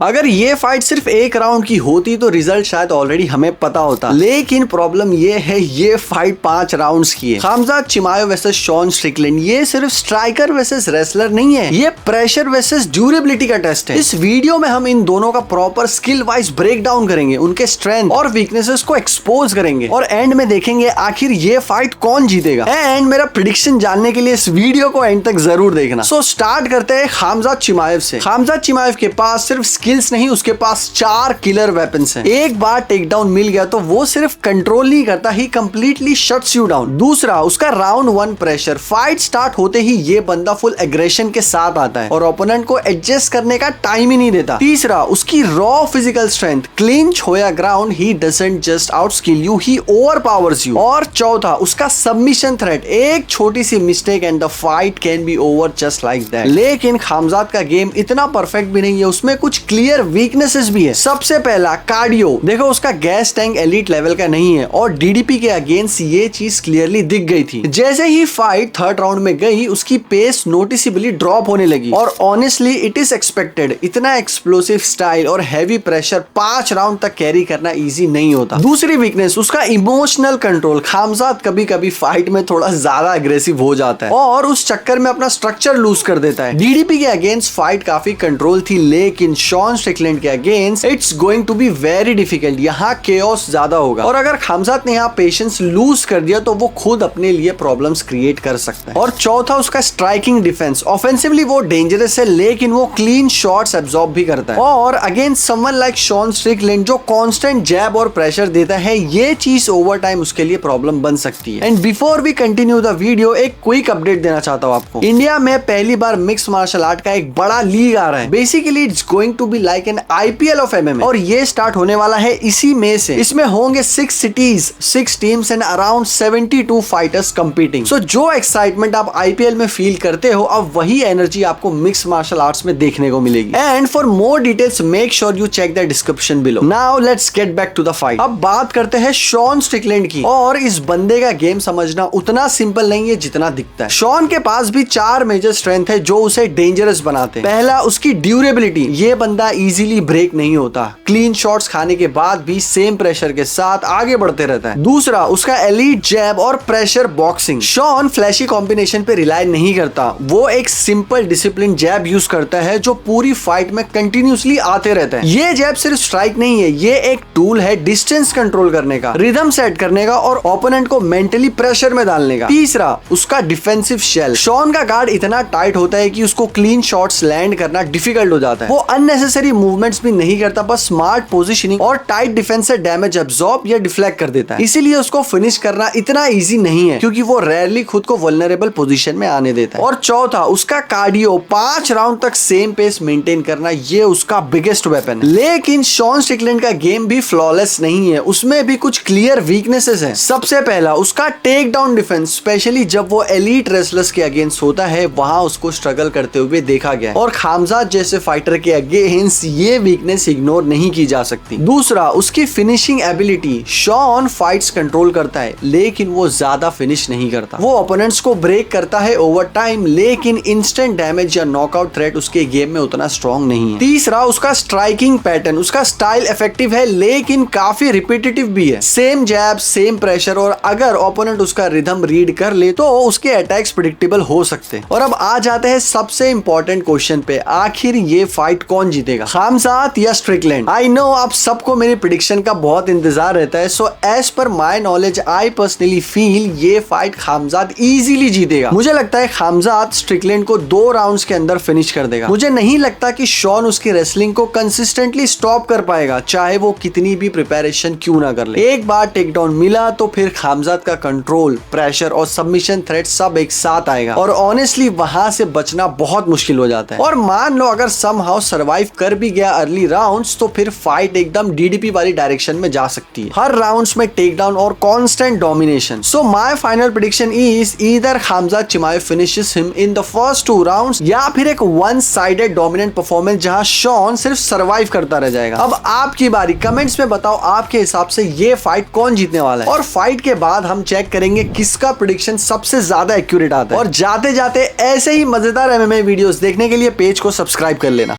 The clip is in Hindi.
अगर ये फाइट सिर्फ एक राउंड की होती तो रिजल्ट शायद ऑलरेडी हमें पता होता, लेकिन प्रॉब्लम ये है ये फाइट 5 राउंड्स की है। Khamzat Chimaev versus Sean Strickland, ये सिर्फ स्ट्राइकर वर्सेस रेसलर नहीं है, ये प्रेशर वर्सेस ड्यूरेबिलिटी का टेस्ट है। इस वीडियो में हम इन दोनों का proper skill wise break down करेंगे, उनके स्ट्रेंथ और वीकनेसेस को एक्सपोज करेंगे और एंड में देखेंगे आखिर ये फाइट कौन जीतेगा। एंड मेरा प्रेडिक्शन जानने के लिए इस वीडियो को एंड तक जरूर देखना। सो स्टार्ट करते हैं खामजात चिमाएव से। खामजात चिमाएव के पास सिर्फ स्किल्स नहीं, उसके पास 4 किलर वेपन्स हैं। एक बार टेक डाउन मिल गया तो वो सिर्फ कंट्रोल नहीं करता, ही कंप्लीटली शट्स यू डाउन। दूसरा, उसका राउंड 1 प्रेशर। फाइट स्टार्ट होते ही ये बंदा फुल एग्रेशन के साथ आता है और ओपोनेंट को एडजस्ट करने का टाइम ही नहीं देता। तीसरा, उसकी रॉ फिजिकल स्ट्रेंथ। क्लिंच हो या ground, he doesn't just out skill you, he overpowers you. और चौथा, उसका सबमिशन थ्रेट। एक छोटी सी mistake and the fight can be over just like that. लेकिन खामजात का गेम इतना परफेक्ट भी नहीं है, उसमें कुछ क्लियर वीकनेसेस भी है। सबसे पहला, कार्डियो। देखो उसका गैस टैंक एलीट लेवल का नहीं है और डीडीपी के अगेंस्ट ये चीज क्लियरली दिख गई थी। जैसे ही फाइट 3rd राउंड में गई, उसकी पेस नोटिसेबली ड्रॉप होने लगी और ऑनेस्टली इट इज एक्सपेक्टेड। इतना एक्सप्लोसिव स्टाइल और हैवी प्रेशर 5 राउंड तक कैरी करना इजी नहीं होता। दूसरी वीकनेस, उसका इमोशनल कंट्रोल। खामजात कभी कभी फाइट में थोड़ा ज्यादा अग्रेसिव हो जाता है और उस चक्कर में अपना स्ट्रक्चर लूज कर देता है। डीडीपी के अगेंस्ट फाइट काफी कंट्रोल थी, लेकिन शॉन स्ट्रिकलैंड के against it's going to be very difficult. यहाँ केओस ज्यादा होगा और अगर खामजात ने यहाँ पेशेंस लूज कर दिया तो वो खुद अपने लिए प्रॉब्लम्स क्रिएट कर सकता है। और चौथा, उसका स्ट्राइकिंग डिफेंस। ऑफेंसिवली वो डेंजरस है, लेकिन वो क्लीन शॉट्स एब्जॉर्ब भी करता है। और against someone like Sean Strickland जो कांस्टेंट जैब और प्रेशर देता है, ये चीज ओवर टाइम उसके लिए प्रॉब्लम बन सकती है। And before we continue the video, एक क्विक अपडेट देना चाहता हूँ आपको। इंडिया में पहली बार मिक्स मार्शल आर्ट का एक बड़ा लीग आ रहा है। Basically it's going to be like an IPL of MMA और ये स्टार्ट होने वाला है इसी मई से। इसमें होंगे 6 cities, 6 teams and around 72 fighters competing. So जो एक्साइटमेंट आप IPL में फील करते हो, अब वही एनर्जी आपको मिक्स मार्शल आर्ट्स में देखने को मिलेगी। And for more details make sure you check the description below. Now let's get back to the fight. अब बात करते हैं शॉन स्ट्रिकलैंड की। और इस बंदे का गेम समझना उतना सिंपल नहीं है जितना दिखता है। शॉन के पास भी 4 मेजर स्ट्रेंथ है जो उसे डेंजरस बनाते हैं। पहला, उसकी ड्यूरेबिलिटी। ये बंदा इजीली ब्रेक नहीं होता, क्लीन शॉट्स खाने के बाद भी सेम प्रेशर के साथ आगे बढ़ते रहता है। दूसरा, उसका एलीट जैब और pressure boxing. Sean flashy combination पे रिलाई नहीं करता, वो एक सिंपल डिसिप्लिन जैब यूज करता है जो पूरी फाइट में कंटिन्यूसली आते रहता है। ये जैब सिर्फ स्ट्राइक नहीं है, ये एक टूल है डिस्टेंस कंट्रोल करने का, रिदम सेट करने का और ओपोनेंट को मेंटली प्रेशर में डालने का। तीसरा, उसका डिफेंसिव शेल। शॉन का गार्ड इतना टाइट होता है कि उसको क्लीन शॉट्स लैंड करना डिफिकल्ट हो जाता है। वो अननेसेसरी मूवमेंट्स भी नहीं करता, बस स्मार्ट पोजीशनिंग और टाइट डिफेंस से डैमेज अब्सॉर्ब या डिफ्लेक्ट कर देता है। इसीलिए उसको फिनिश करना इतना इजी नहीं है, क्योंकि वो रेयरली खुद को वल्नरेबल पोजीशन में आने देता है। और चौथा, उसका कार्डियो। 5 राउंड तक सेम पेस मेंटेन करना, ये उसका बिगेस्ट वेपन है। लेकिन शॉन स्ट्रिकलैंड का गेम भी फ्लॉलेस नहीं है, उसमें भी कुछ क्लियर वीकनेसेस हैं। सबसे पहला, उसका टेक डाउन डिफेंस। स्पेशली जब वो एलीट रेसलर्स के अगेंस्ट होता है, वहां उसको स्ट्रगल करते हुए देखा गया है और खामजात जैसे फाइटर के अगेंस्ट ये वीकनेस इग्नोर नहीं की जा सकती। दूसरा, उसकी finishing ability. Sean fights control करता है, लेकिन वो ज्यादा फिनिश नहीं करता। वो ओपोनेंट्स को ब्रेक करता है ओवर टाइम, लेकिन इंस्टेंट डैमेज या नॉकआउट थ्रेट उसके गेम में उतना स्ट्रॉन्ग नहीं है। तीसरा, उसका स्ट्राइकिंग पैटर्न। उसका स्टाइल इफेक्टिव है, लेकिन काफी रिपीटेटिव भी है। सेम जैब, सेम प्रेशर, और अगर ओपोनेंट उसका रिदम रीड कर ले तो उसके अटैक्स प्रिडिक्टेबल हो सकते हैं। और अब आ जाते हैं सबसे इंपॉर्टेंट क्वेश्चन पे, आखिर ये फाइट कौन जीतेगा, खामजात या स्ट्रिकलैंड। आई नो आप सबको मेरी प्रेडिक्शन का बहुत इंतजार रहता है। So as per my knowledge, I personally feel ये फाइट खामजात इजीली जीतेगा। मुझे लगता है खामजात स्ट्रिकलैंड को 2 राउंड्स के अंदर फिनिश कर देगा। मुझे नहीं लगता कि शॉन उसकी रेसलिंग को कंसिस्टेंटली स्टॉप कर पाएगा, चाहे वो कितनी भी प्रिपरेशन क्यों ना कर ले। एक बार टेक डाउन मिला तो फिर खामजात का कंट्रोल, प्रेशर और सबमिशन थ्रेट सब एक साथ आएगा और ऑनेस्टली वहां से बचना बहुत मुश्किल हो जाता है। और मान लो अगर समहाउ सर्वाइव कर भी गया अर्ली राउंड्स, तो फिर फाइट एकदम डीडीपी वाली डायरेक्शन में जा सकती है। हर राउंड्स में टेक डाउन और constant domination. So my final prediction is either खामजात चिमाएव finishes him in the first 2 rounds, या फिर एक वन साइडेड डोमिनेंट परफॉर्मेंस जहां शॉन सिर्फ सर्वाइव करता रह जाएगा। अब आपकी बारी, कमेंट्स में बताओ आपके हिसाब से ये फाइट कौन जीतने वाला है। और फाइट के बाद हम चेक करेंगे किसका प्रेडिक्शन सबसे ज्यादा एक्यूरेट आता है। और जाते जाते ऐसे ही मजेदार MMA वीडियोस देखने के लिए पेज को सब्सक्राइब कर लेना।